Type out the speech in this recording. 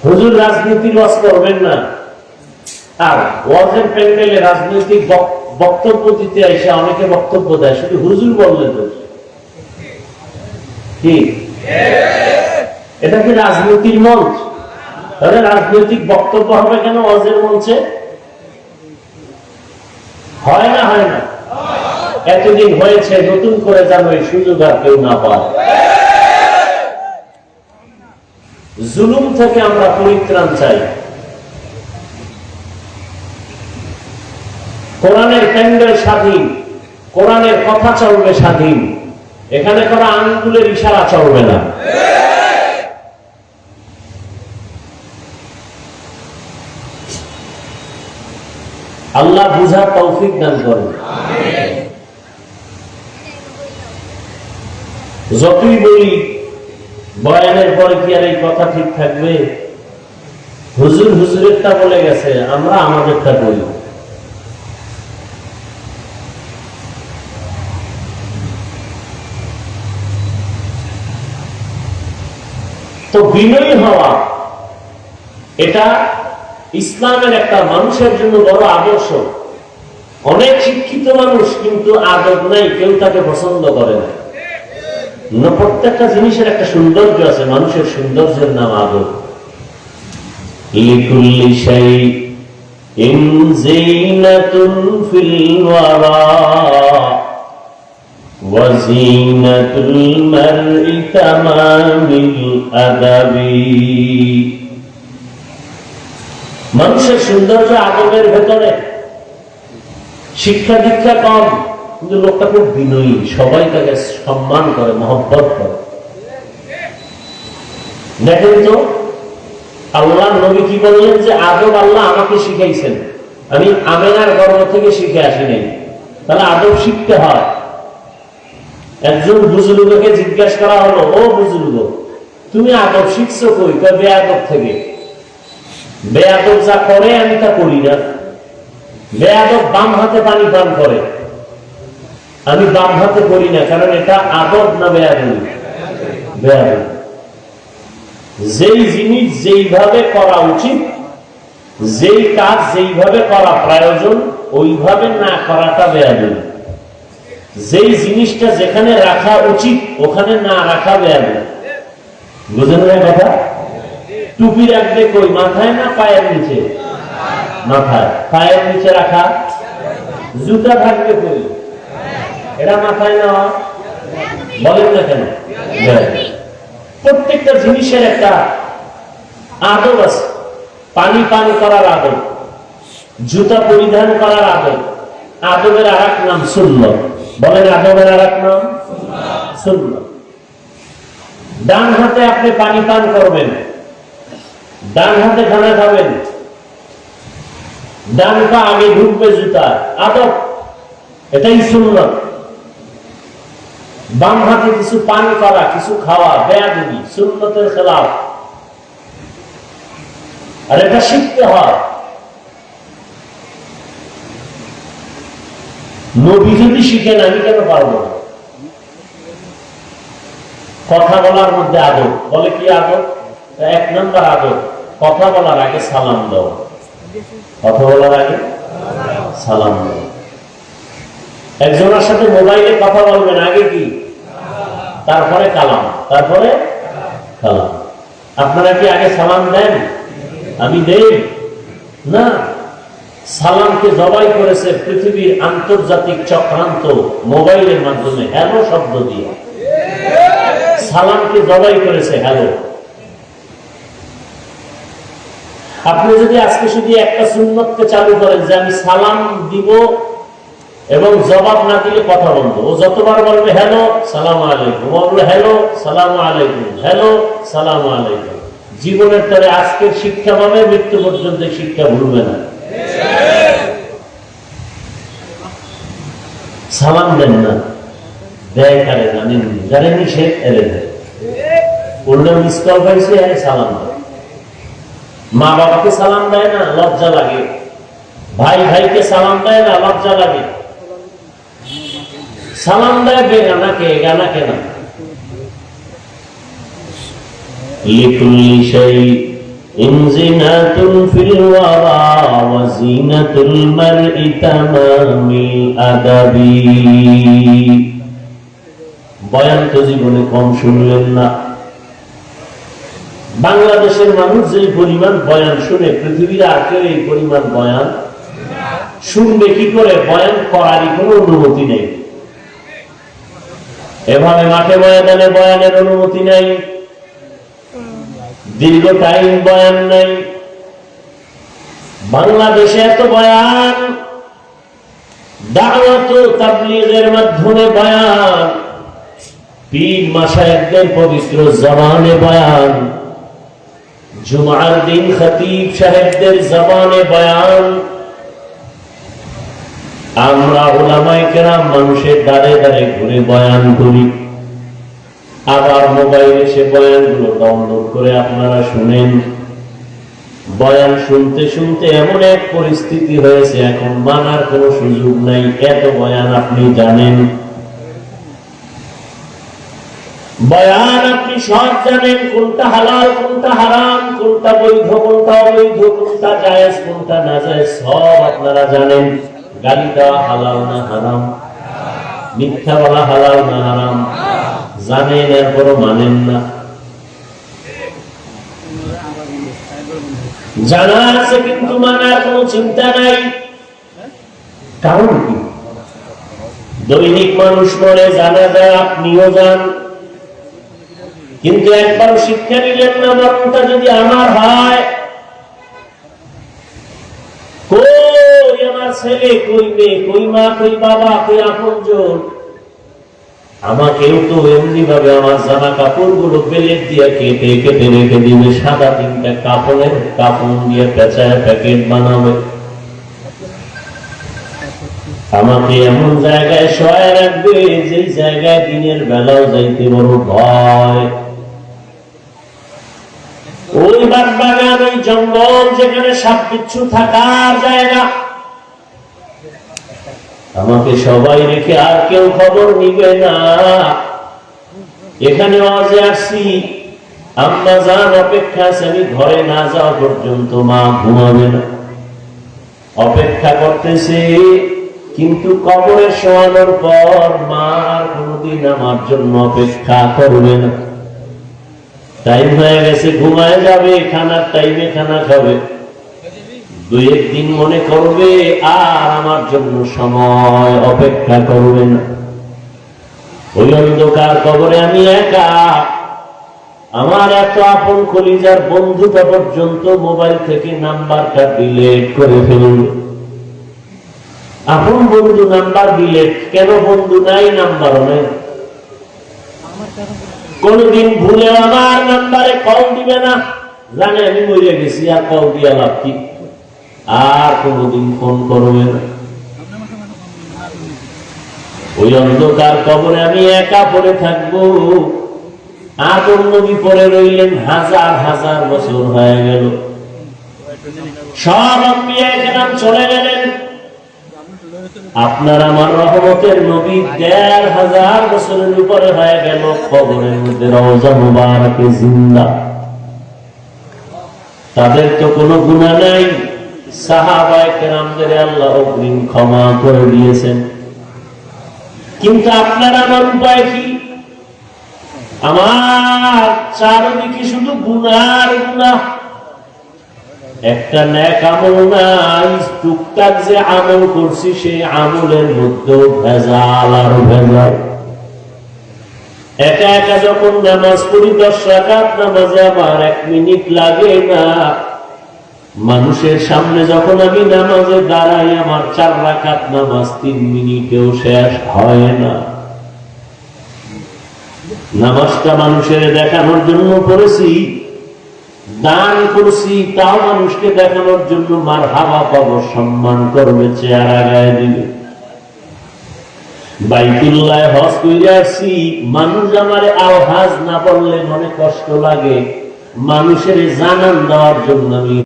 হুজুর রাজনীতির ওয়াজ করবেন না, আর ওয়াজের প্যান্ডেলে রাজনৈতিক বক্তব্য দিতে এসে অনেকে বক্তব্য দেয়, শুধু হুজুর বললেন তো কি এটা কি রাজনীতির মঞ্চ? তাহলে রাজনৈতিক বক্তব্য হবে কেন ওয়াজের মঞ্চে? হয় না? হয় না? এতদিন হয়েছে, নতুন করে যেন এই সুযোগ আর কেউ না পায়। জুলুম থেকে আমরা পরিত্রাণ চাই। কোরআনের প্যান্ডেল স্বাধীন, কোরআনের কথা চলবে স্বাধীন, এখানে করা আঙ্গুলের ইশারা চলবে না। আল্লাহ বুঝার তৌফিক দান করেন। যতই বলি বয়ানের পরে কি আর এই কথা ঠিক থাকবে? হুজুর হুজুরেরটা বলে গেছে, আমরা আমাদেরটা বলি। তো বিনয়ী হওয়া এটা ইসলামের একটা মানুষের জন্য বড় আদর্শ। অনেক শিক্ষিত মানুষ কিন্তু আদব নাই, কেউ তাকে পছন্দ করে না। প্রত্যেকটা জিনিসের একটা সৌন্দর্য আছে, মানুষের সৌন্দর্যের নাম আদব। লিকুল্লি শাইইন যিনাতুন ফিল ওয়ারা ওয়া যিনাতুল মারই তামামিল আদাবি। মানুষের সৌন্দর্য আদবের ভেতরে। শিক্ষা দীক্ষা কম, কিন্তু লোকটা খুব বিনয়ী, সবাই তাকে সম্মান করে, মহব্বত করে। দেখেন তো আল্লাহ নবী কি বললেন যে আদব আল্লাহ আমাকে শিখাইছেন, আমি আমেনার গর্ভ থেকে শিখে আসি নাই। তাহলে আদব শিখতে হয়। একজন বুজুর্গকে জিজ্ঞাসা করা হলো, ও বুজুর্গ তুমি আদব শিখছো কই? বেয়াদব থেকে। বেয়াদব যা করে আমি তা করি না। বেয়াদব বাম হাতে পানি পান করে, আমি বাম হাতে করি না, কারণ এটা আদব না বেয়াদবি? বেয়াদব। যেই জিনিস যেইভাবে করা উচিত, যেই কাজ যেইভাবে করা প্রয়োজন, ওইভাবে না করাটা বেয়াদবি। যেই জিনিসটা যেখানে রাখা উচিত ওখানে না রাখা বেয়াদবি। বুঝলেন না কথা? টুপি রাখবে কই? মাথায় না পায়ের নিচে? মাথায়। পায়ের নিচে রাখা। জুতা থাকবে কই? এটা মাথায় নেওয়া। বলেন না কেন? প্রত্যেকটা জিনিসের একটা আদব আছে। পানি পান করার আদব, জুতা পরিধান করার আদব। আদবের আর এক নাম সুন্নত। বলেন আদবের আর এক নাম সুন্নত। ডান হাতে আপনি পানি পান করবেন, ডান হাতে খানা খাবেন, ডান পা আগে ঢুকবে জুতা, আদব, এটাই সুন্নত। বাম হাতে কিছু পান করা, কিছু খাওয়া বেয়াদবি, সুন্নতের খেলাফ। আর এটা শিখতে হয়। নবী যদি শিখেন আমি কেন পারবো না? কথা বলার মধ্যে আদব। বলে কি আদব? এক নম্বর আদব, কথা বলার আগে সালাম দাও। কথা বলার আগে সালাম দাও। একজনের সাথে মোবাইলে কথা বলবেন, আগে কি? তারপরে কালাম, তারপরে কালাম। আপনারা কি আগে সালাম দেন? আমি দেই না। সালামকে জবাই করেছে পৃথিবীর আন্তর্জাতিক চক্রান্ত মোবাইলের মাধ্যমে, হ্যালো শব্দ দিয়ে সালামকে জবাই করেছে। হ্যালো। আপনি যদি আজকে শুধু একটা সুন্নতকে চালু করেন যে আমি সালাম দিব এবং জবাব না দিলে কথা বলবো, ও যতবার বলবে হ্যালো সালাম আলাইকুম, বলবে হ্যালো সালাম আলাইকুম, হ্যালো সালাম আলাইকুম, জীবনের তরে আজকের শিক্ষা পাবে, মৃত্যু পর্যন্ত শিক্ষা ভুলবে না। সালাম দেন না, দেয় কারে জানেন? জানেননি সে এলে দেয়। উল্টো মিস কল পাইছে, সালাম দেয়। মা বাবাকে সালাম দেয় না, লজ্জা লাগে। ভাই ভাইকে সালাম দেয় না, লজ্জা লাগে। সালাম দেয় বেগানাকে, গানাকে না। লিকুল্লি শাইইন ইনজিনাতুন ফিল ওয়ারা ওয়া জিনাতুল মারই তামামিল আদাবি। বয়ান তো জীবনে কম শুনলেন না। বাংলাদেশের মানুষ যে পরিমাণ বয়ান শুনে, পৃথিবীর আর কেউ এই পরিমাণ বয়ান শুনবে কি করে? বয়ান করারই কোনো অনুমতি নেই। এভাবে মাঠে ময়দানে বয়ানের অনুমতি নেই, দীর্ঘ টাইম বয়ান নেই। বাংলাদেশে এত বয়ান, দাওয়াত ও তাবলীগের মাধ্যমে বয়ান, পীর মাশায়েখদের পবিত্র জবানে বয়ান, জুমার দিন খতিব সাহেবদের জবানে বয়ান। আমরা উলামায়ে কেরাম মানুষের দ্বারে দ্বারে ঘুরে বয়ান করি, আবার মোবাইলে সে বয়ানগুলো ডাউনলোড করে আপনারা শুনেন। বয়ান শুনতে শুনতে এমন এক পরিস্থিতি হয়েছে, এখন মানার কোনো সুযোগ নাই, এত বয়ান আপনি জানেন। বয়ান আপনি সব জানেন, কোনটা হালাল কোনটা হারাম, কোনটা বৈধ কোনটা অবৈধ, কোনটা জায়েজ কোনটা নাজায়েজ, সব আপনারা জানেন। গালি দেওয়া হালাল না হারাম, মিথ্যা বলা হালাল না হারাম, জানেন, এরপরও মানেন না। জানা আছে কিন্তু মানার কোনো চিন্তা নাই। কারণ কি? দৈনিক মানুষ মরে, জানা যায়, আপনিও যান, কিন্তু একবার শিক্ষা নিলেন না মরণটা যদি আমার হয়। কই আমার ছেলে, কই মেয়ে, কই মা, কই বাবা, কই আপনজন? আমাকেও তো এমনি ভাবে আমার জামা কাপড় গুলো বেলেট দিয়ে কেটে কেটে রেখে দিবে, সাদা তিনটা কাপড়ের কাপড় দিয়ে পেঁচায় প্যাকেট বানাবে। আমাকে এমন জায়গায় শোয়ায় রাখবে যে জায়গায় দিনের বেলাও যাইতে বড় ভয়। ওই বাগান, ওই জঙ্গল যেখানে সাপ বিচ্ছু থাকার জায়গা, আমাকে সবাই রেখে আর কেউ খবর নিবে না। এখানে ওয়াজে আসছি, আম্মা জান অপেক্ষা আছে, আমি ঘরে না যাওয়া পর্যন্ত মা ঘুমাবে না, অপেক্ষা করতেছে। কিন্তু কবরে শোয়ানোর পর মা আর কোনদিন আমার জন্য অপেক্ষা করবে না। টাইম হয়ে গেছে, ঘুমায় যাবে, খানার টাইমে খানা খাবে, দুই একদিন মনে করবে আর আমার জন্য সময় অপেক্ষা করবে না। ওই অন্ধকার কবরে আমি একা, আমার এত আপন কলিজার বন্ধুটা পর্যন্ত মোবাইল থেকে নাম্বারটা ডিলিট করে ফেলবে। আপন বন্ধু নাম্বার ডিলিট কেন? বন্ধু নাই, নাম্বারও নাই। কোনদিন ভুলে আমার নাম্বারে কল দিবে না, জানে আমি মরে গেছি, আর কল দিয়া লাভ কি? আর কোনদিন ফোন করবে না। ওই অন্ধকার কবরে আমি একা পড়ে থাকবো। আদম নবী পড়ে রইলেন, হাজার হাজার বছর হয়ে গেল, সব আম্বিয়া কেরাম চলে গেলেন। আপনার আমার রহমতের নবী ১৫০০ বছরের উপরে হয়ে গেল কবরের মধ্যে রওজা মুবারকে জিন্দা। তাদের তো কোনো গুনাহ নাই, সাহাবায়ে কেরামদের আল্লাহ অগ্রিম ক্ষমা করে দিয়েছেন। কিন্তু আপনার আমার উপায় কি? আমার চারদিকে শুধু গুনার গুনাহ, একটা নেক আমল নাই। টুকটাক যে আমল করছি সেই আমলের মধ্যেও ভেজাল আর ভেজাল। একা একা যখন নামাজ পড়ি, 10 রাকাত নামাজে আমার 1 মিনিট লাগে না। মানুষের সামনে যখন আমি নামাজে দাঁড়াই, আমার 4 রাকাত নামাজ 3 মিনিটেও শেষ হয় না। নামাজটা মানুষের দেখানোর জন্য পড়েছি, দান করছি, তাও মানুষকে দেখানোর জন্য। মারহাবা পাবো, সম্মান করবে, চেহারা আগায় দিবে। বাইতুল্লাহ হজ করে আসছি, মানুষ আমারে আওয়াজ না বললে মনে কষ্ট লাগে, মানুষের জানান দেওয়ার জন্য আমি